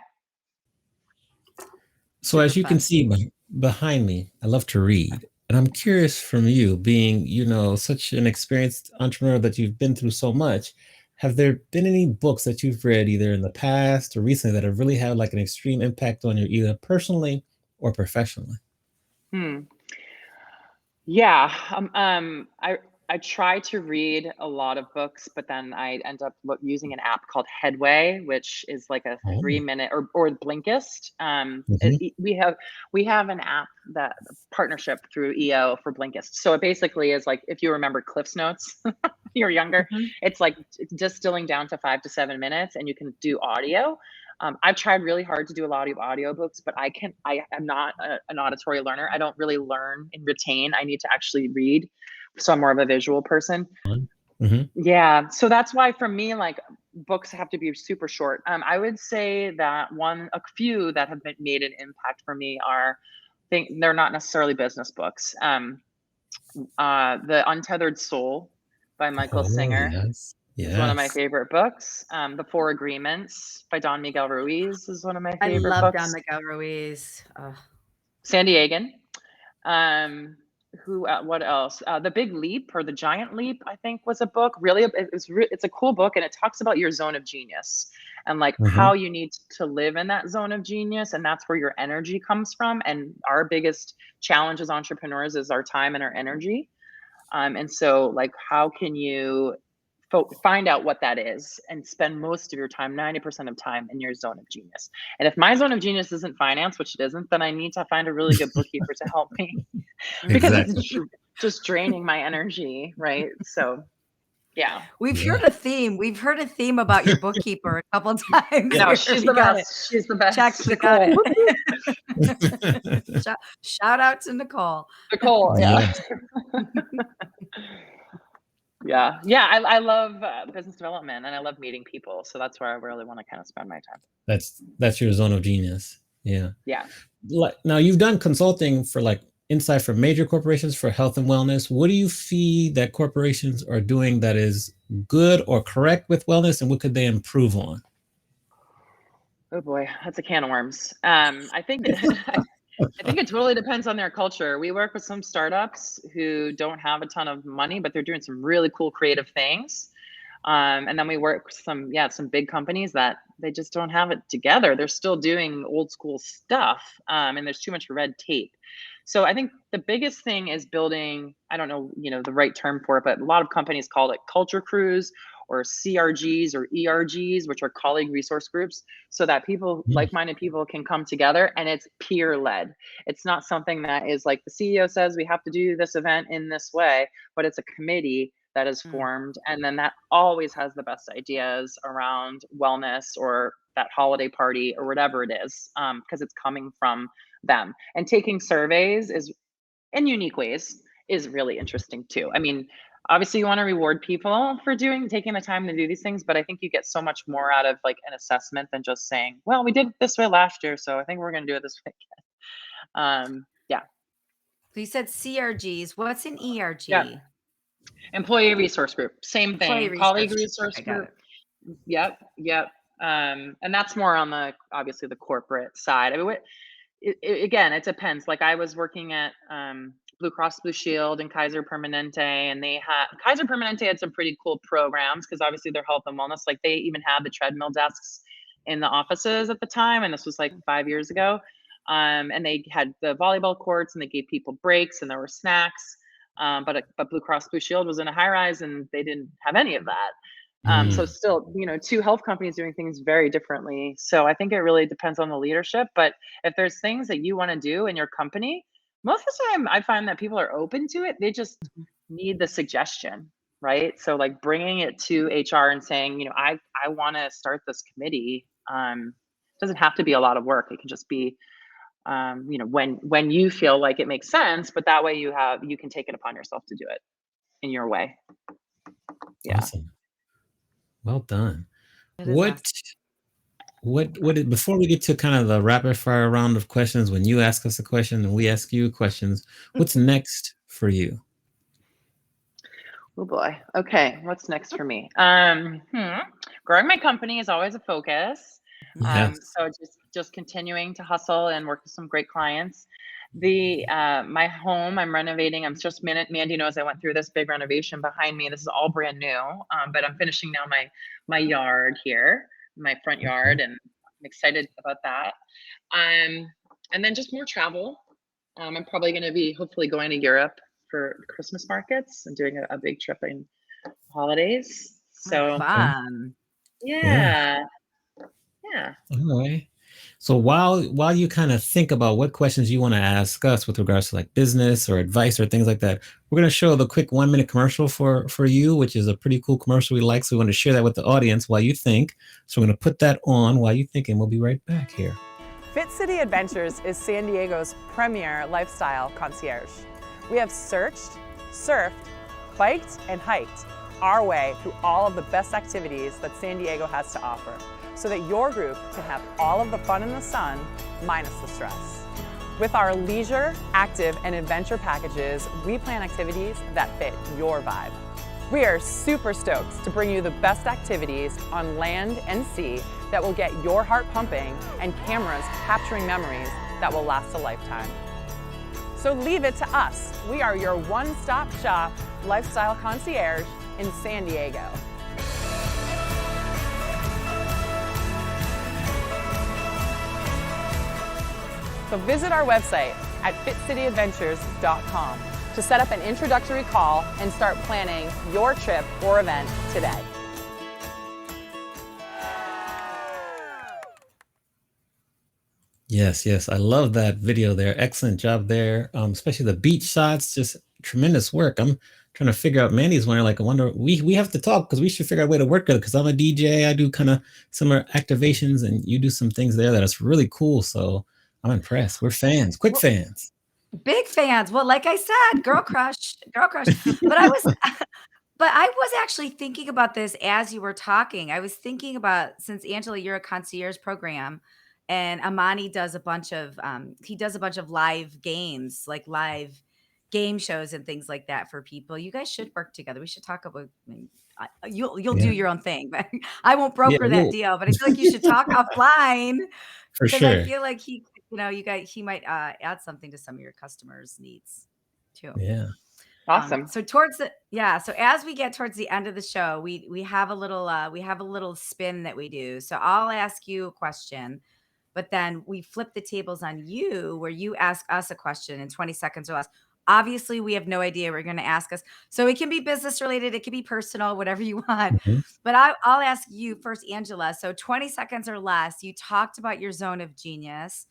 A: So
B: Super
A: as you can
B: fun.
A: see behind me, I love to read. And I'm curious from you, being, such an experienced entrepreneur that you've been through so much, have there been any books that you've read either in the past or recently that have really had like an extreme impact on you, either personally or professionally?
C: Hmm. Yeah, I try to read a lot of books, but then I end up using an app called Headway, which is like a
A: Oh,
C: 3 minute, or Blinkist.
A: mhm.
C: We have an app that partnership through EO for Blinkist. So it basically is like, if you remember Cliff's Notes, you're younger,
B: Mhm.
C: it's like distilling down to 5 to 7 minutes, and you can do audio. I've tried really hard to do a lot of audiobooks, but I am not an auditory learner. I don't really learn and retain. I need to actually read. So I'm more of a visual person.
A: Mhm.
C: Yeah. So that's why for me, like, books have to be super short. I would say that a few that have made an impact for me they're not necessarily business books. The Untethered Soul by Michael
A: Oh,
C: Singer
A: yes.
C: is one of my
A: Yes.
C: favorite books. The Four Agreements by Don Miguel Ruiz is one of my
B: I
C: favorite
B: love Don
C: books.
B: Miguel Ruiz. Ugh.
C: Sandy Egan. Um, what else? The Big Leap, or The Giant Leap, I think, was a book. Really, it's a cool book, and it talks about your zone of genius and like
A: Mhm.
C: how you need to live in that zone of genius, and that's where your energy comes from. And our biggest challenge as entrepreneurs is our time and our energy. And so, like, how can you find out what that is and spend most of your time, 90% of time, in your zone of genius? And if my zone of genius isn't finance, which it isn't, then I need to find a really good bookkeeper to help me because it's
A: Exactly.
C: just draining my energy, right? So, yeah.
B: We've
A: Yeah.
B: heard a theme. We've heard a theme about your bookkeeper a couple times
A: Yeah.
C: No,
B: here.
C: she's
B: We
C: the
B: got it.
C: best. She's the
B: Check.
C: best.
B: We got
C: Nicole.
B: it. Shout out to Nicole.
C: Nicole, yeah.
A: Yes.
C: Yeah. Yeah. I love business development, and I love meeting people. So that's where I really want to kind of spend my time.
A: That's your zone of genius. Yeah.
C: Yeah.
A: Like, now you've done consulting for like inside for major corporations for health and wellness. What do you see that corporations are doing that is good or correct with wellness, and what could they improve on?
C: Oh boy, that's a can of worms. I think I think it totally depends on their culture. We work with some startups who don't have a ton of money, but they're doing some really cool creative things. And then we work with some big companies that they just don't have it together. They're still doing old school stuff, and there's too much red tape. So I think the biggest thing is building, I don't know, the right term for it, but a lot of companies call it culture crews or CRGs or ERGs, which are colleague resource groups, so that
A: Mm,
C: like-minded people can come together, and it's peer led. It's not something that is like the CEO says we have to do this event in this way, but it's a committee that is
B: Mm.
C: formed, and then that always has the best ideas around wellness or that holiday party or whatever it is, because it's coming from them. And taking surveys is in unique ways is really interesting too. I mean, obviously you want to reward people for taking the time to do these things, but I think you get so much more out of like an assessment than just saying, well, we did it this way last year, so I think we're going to do it this way again. Yeah.
B: So you said CRGs. What's an
C: Yeah.
B: ERG?
C: Employee resource group, same
B: Employee
C: thing. Colleague
B: resource.
C: resource
B: Okay, got
C: group.
B: it.
C: Yep, yep. And that's more on the obviously the corporate side. I mean, again, it depends. Like I was working at Blue Cross Blue Shield and Kaiser Permanente, and Kaiser Permanente had some pretty cool programs because obviously their health and wellness. Like they even had the treadmill desks in the offices at the time, and this was like 5 years ago. And they had the volleyball courts, and they gave people breaks, and there were snacks. But Blue Cross Blue Shield was in a high rise, and they didn't have any of that. So
A: mm,
C: still, two health companies doing things very differently. So I think it really depends on the leadership. But if there's things that you want to do in your company, most of the time I find that people are open to it. They just
B: Mhm.
C: need the suggestion, right? So like bringing it to HR and saying, I want to start this committee. Doesn't have to be a lot of work. It can just be, when you feel like it makes sense. But that way you can take it upon yourself to do it in your way. Yeah.
A: awesome. Well done.
B: That is
A: What
B: awesome.
A: before we get to kind of the rapid fire round of questions, when you ask us a question and we ask you questions, what's next for you?
C: Oh boy. Okay, what's next for me? Growing my company is always a focus.
A: Yes.
C: So just continuing to hustle and work with some great clients. The my home I'm renovating. I'm just Mandy knows I went through this big renovation behind me. This is all brand new. But I'm finishing now my yard here, my front
A: Okay.
C: yard, and I'm excited about that. And then just more travel. I'm probably going to be hopefully going to Europe for Christmas markets and doing a big trip in holidays.
B: Oh,
C: So
A: Okay.
B: fun.
A: Yeah.
C: yeah, yeah.
A: All right. So while you kind of think about what questions you want to ask us with regards to like business or advice or things like that, we're going to show the quick 1 minute commercial for you, which is a pretty cool commercial we like. So we want to share that with the audience while you think. So we're going to put that on while you think, and we'll be right back here.
D: Fit City Adventures is San Diego's premier lifestyle concierge. We have searched, surfed, biked, and hiked our way through all of the best activities that San Diego has to offer, so that your group can have all of the fun in the sun, minus the stress. With our leisure, active, and adventure packages, we plan activities that fit your vibe. We are super stoked to bring you the best activities on land and sea that will get your heart pumping and cameras capturing memories that will last a lifetime. So leave it to us. We are your one-stop shop lifestyle concierge in San Diego. So visit our website at fitcityadventures.com to set up an introductory call and start planning your trip or event today.
A: Yes, yes. I love that video there. Excellent job there. Especially the beach shots, just tremendous work. I'm trying to figure out Mandy's wondering, like, I wonder we have to talk because we should figure out a way to work it because I'm a DJ. I do kind of similar activations and you do some things there that is really cool. So I'm impressed. We're fans, quick
B: Well,
A: fans.
B: big fans. Well, like I said, girl crush, girl crush. But I was but I was actually thinking about this as you were talking. I was thinking about, since Angela, you're a concierge program, and Amani does a bunch of he does a bunch of live games, like live game shows and things like that for people. You guys should work together. We should talk about, you'll do
A: Yeah.
B: your own thing, but I won't
A: Yeah,
B: broker that
A: well,
B: deal. But I feel like you should talk offline,
A: for
B: because I
A: sure.
B: feel like he might add something to some of your customers' needs too.
A: Yeah.
C: Awesome.
B: So as we get towards the end of the show, we have a little spin that we do. So I'll ask you a question, but then we flip the tables on you, where you ask us a question in 20 seconds or less. Obviously, we have no idea what you're going to ask us. So it can be business related, it can be personal, whatever you want.
A: Mhm.
B: But I'll ask you first, Angela. So 20 seconds or less, you talked about your zone of genius.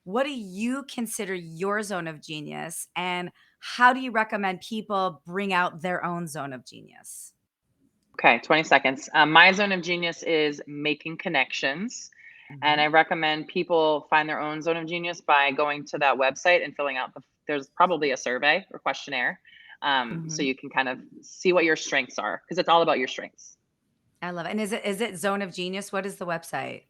B: What do you consider your zone of genius? And how do you recommend people bring out their own zone of genius?
C: Okay, 20 seconds. My zone of genius is making connections. And
B: Mhm.
C: I recommend people find their own zone of genius by going to that website and filling out there's probably a survey or questionnaire. So
B: Mhm.
C: you can kind of see what your strengths are because it's all about your strengths.
B: I love it. And is it Zone of Genius? What is the website?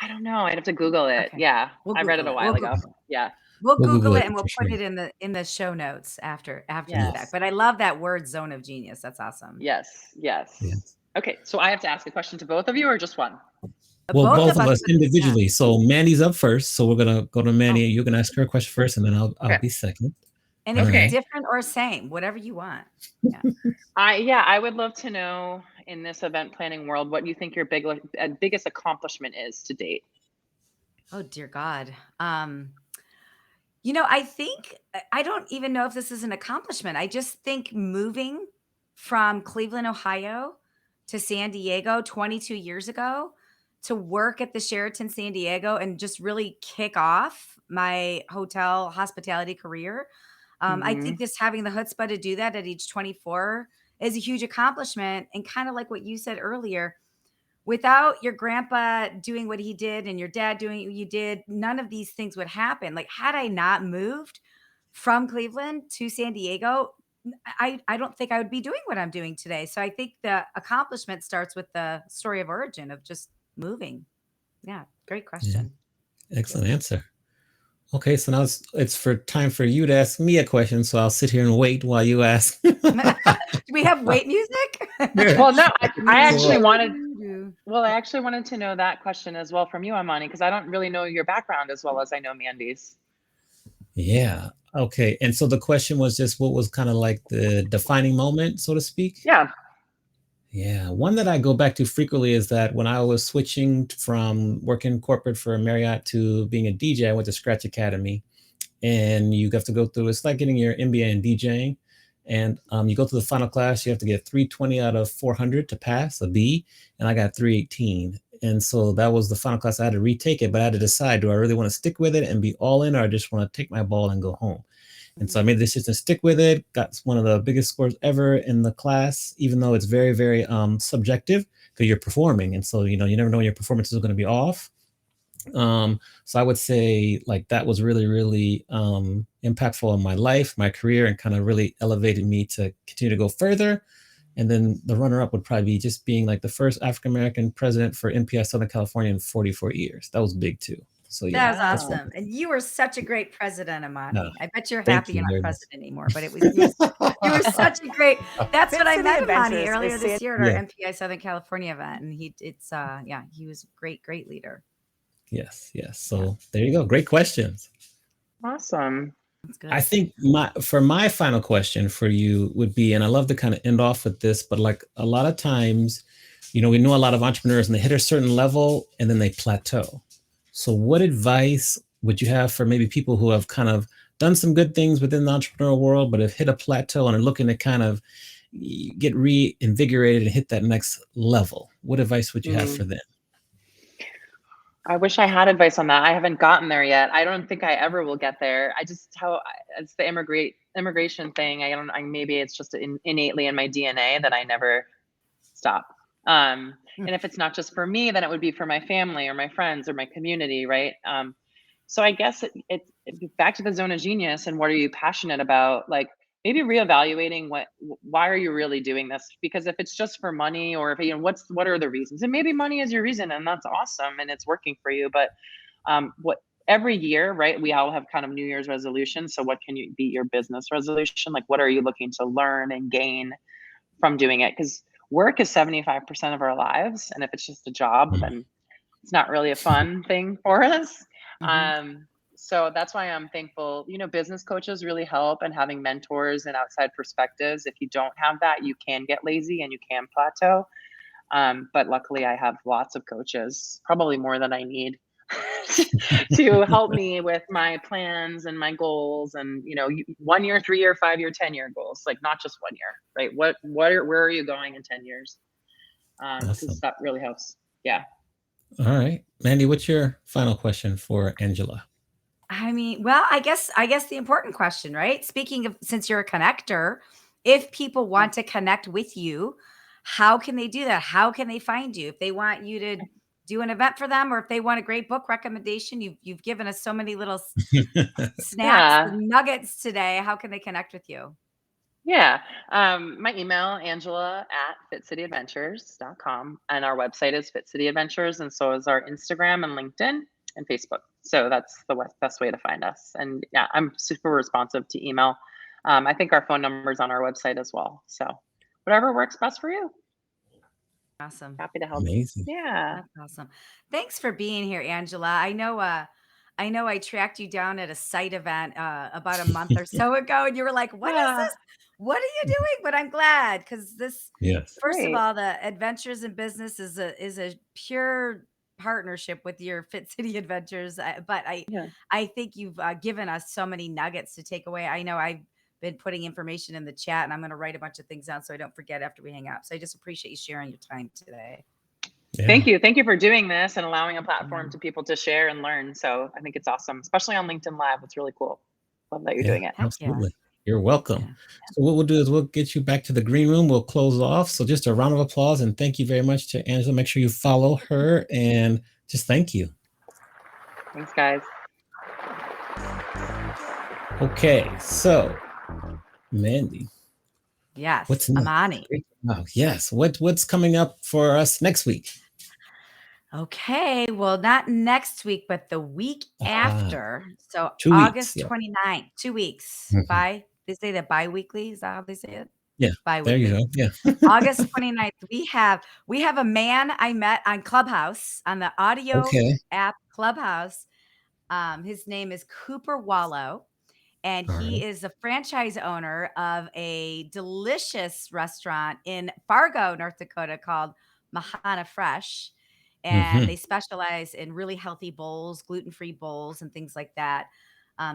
C: I don't know. I'd have to Google it.
B: Okay.
C: Yeah.
B: We'll
C: I read it
B: Google
C: a
B: it.
C: while
B: We'll
C: ago.
B: Google it.
C: Yeah.
B: We'll
A: We'll
B: Google
A: Google
B: it
A: it
B: and
A: for
B: we'll
A: sure.
B: put it in the show notes after the fact.
C: Yes.
B: But I love that word, Zone of Genius. That's awesome.
C: Yes.
A: Yeah.
C: Yes. Okay. So I have to ask a question to both of you or just one?
A: Well,
B: Both
A: both
B: of
A: of
B: us,
A: us
B: but yeah.
A: individually. So Mandy's up first. So we're gonna go to Mandy.
B: Oh,
A: You can ask her a question first, and then I'll
C: Okay.
A: be second.
B: and it
A: All
B: can be
C: Okay.
A: right.
B: different or same, whatever you want. Yeah.
C: I would love to know in this event planning world what you think your biggest accomplishment is to date.
B: Oh dear God. I think I don't even know if this is an accomplishment. I just think moving from Cleveland, Ohio to San Diego 22 years ago to work at the Sheraton San Diego and just really kick off my hotel hospitality career. I think
C: Hmm.
B: just having the chutzpah to do that at age 24 is a huge accomplishment. And kind of like what you said earlier, without your grandpa doing what he did and your dad doing what you did, none of these things would happen. Like, had I not moved from Cleveland to San Diego, I don't think I would be doing what I'm doing today. So I think the accomplishment starts with the story of origin of just moving. Yeah. Great question.
A: Excellent answer. Okay, so now it's for time for you to ask me a question. So I'll sit here and wait while you ask.
B: Do we have wait music?
C: Well, no, I actually
A: Cool.
C: wanted. Well, I actually wanted to know that question as well from you, Amani, because I don't really know your background as well as I know Mandy's.
A: Yeah. Okay. And so the question was just what was kind of like the defining moment, so to speak?
C: Yeah.
A: Yeah. One that I go back to frequently is that when I was switching from working corporate for Marriott to being a DJ, I went to Scratch Academy, and you have to go through, it's like getting your MBA in DJing. And you go to the final class, you have to get 320 out of 400 to pass a B, and I got 318. And so that was the final class. I had to retake it, but I had to decide, do I really want to stick with it and be all in, or I just want to take my ball and go home? And so I made the decision to stick with it, got one of the biggest scores ever in the class, even though it's very, very subjective because you're performing. And so, you never know when your performance is going to be off. So I would say like that was really, really impactful in my life, my career, and kind of really elevated me to continue to go further. And then the runner-up would probably be just being like the first African-American president for NPI Southern California in 44 years. That was big too. So
B: That
A: yeah,
B: was
A: that's
B: awesome. And you were such a great president, Amani.
A: No,
B: I bet you're
A: thank
B: happy
A: you
B: you're not
A: very much.
B: president anymore, but you were such a great. That's
D: Fit
B: what I
D: City
B: met Amani
D: Adventures
B: earlier
D: is
B: this year at our
A: Yeah.
B: MPI Southern California event, and he was a great leader.
A: Yes, yes. So there you go. Great questions.
C: Awesome.
B: That's good.
A: I think my final question for you would be, and I love to kind of end off with this, but like a lot of times, we know a lot of entrepreneurs and they hit a certain level and then they plateau. So what advice would you have for maybe people who have kind of done some good things within the entrepreneurial world, but have hit a plateau and are looking to kind of get reinvigorated and hit that next level? What advice would you have for them?
C: I wish I had advice on that. I haven't gotten there yet. I don't think I ever will get there. It's the immigration thing. Maybe it's just innately in my DNA that I never stop. And if it's not just for me, then it would be for my family or my friends or my community, right? So I guess it's back to the zone of genius and what are you passionate about? Like maybe reevaluating why are you really doing this? Because if it's just for money or if what are the reasons? And maybe money is your reason and that's awesome and it's working for you. But every year, right? We all have kind of New Year's resolutions. So what can be your business resolution? Like what are you looking to learn and gain from doing it? Because work is 75% of our lives. And if it's just a job, then it's not really a fun thing for us. So that's why I'm thankful. Business coaches really help and having mentors and outside perspectives. If you don't have that, you can get lazy and you can plateau. But luckily I have lots of coaches, probably more than I need to help me with my plans and my goals and, 1 year, 3 year, 5 year, 10-year goals, like not just 1 year, right? Where are you going in 10 years? Because that really helps. Yeah.
A: All right, Mandy, what's your final question for Angela?
B: I guess the important question, right? Speaking of, since you're a connector, if people want to connect with you, how can they do that? How can they find you? If they want you to do an event for them, or if they want a great book recommendation, you've given us so many little snacks and nuggets today. How can they connect with you?
C: Yeah. My email, angela@fitcityadventures.com. And our website is Fit City Adventures. And so is our Instagram and LinkedIn and Facebook. So that's the best way to find us. And yeah, I'm super responsive to email. I think our phone number is on our website as well. So whatever works best for you.
B: Awesome.
C: Happy to help.
A: Amazing.
C: Yeah.
B: That's awesome. Thanks for being here, Angela. I know I tracked you down at a site event about a month or so ago, and you were like, "What is this? What are you doing?" But I'm glad because this,
A: Yes.
B: first of
C: Great.
B: all, the Adventures in Business is a pure partnership with your Fit City Adventures. But I think you've given us so many nuggets to take away. I know I've been putting information in the chat, and I'm going to write a bunch of things down so I don't forget after we hang up. So I just appreciate you sharing your time today.
A: Yeah.
C: Thank you. Thank you for doing this and allowing a platform to people to share and learn. So I think it's awesome, especially on LinkedIn Live. It's really cool. Love that you're doing it.
A: Absolutely. You're welcome. So what we'll do is we'll get you back to the green room. We'll close off. So just a round of applause and thank you very much to Angela. Make sure you follow her and just thank you.
C: Thanks, guys.
A: Okay, so Mandy.
B: Yes.
A: What's next?
B: Amani.
A: Oh, yes. What's coming up for us next week?
B: Okay, well, not next week, but the week
A: Ah,
B: after. So
A: 2 weeks.
B: August
A: Yeah.
B: 29th, 2 weeks.
A: Mhm.
B: They say that bi-weekly, is that how they say it?
A: Yeah. There you
B: Bi-weekly.
A: go. Yeah.
B: August 29th, we have a man I met on Clubhouse, on the audio
A: Okay.
B: app Clubhouse. His name is Cooper Wallow, and
A: All
B: he
A: right.
B: is the franchise owner of a delicious restaurant in Fargo, North Dakota called Mahana Fresh. And
A: Mhm.
B: they specialize in really healthy bowls, gluten-free bowls, and things like that.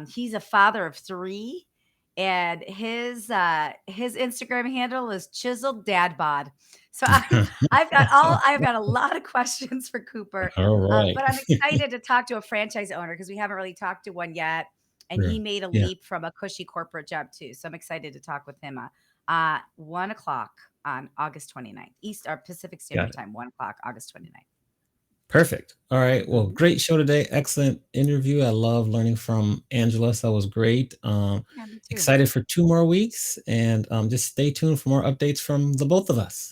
B: He's a father of three, and his Instagram handle is chiseled dad bod. So I've got a lot of questions for Cooper,
A: All right.
B: but I'm excited to talk to a franchise owner because we haven't really talked to one yet, and
A: Sure.
B: he made a
A: Yeah.
B: leap from a cushy corporate job too. So I'm excited to talk with him. 1 o'clock on August 29th, East or Pacific
A: Got
B: Standard
A: it.
B: Time, 1 o'clock, August 29th.
A: Perfect. All right. Well,
B: Mhm.
A: great show today. Excellent interview. I love learning from Angela. So that was great.
B: Yeah, me too.
A: Excited for 2 more weeks and just stay tuned for more updates from the both of us.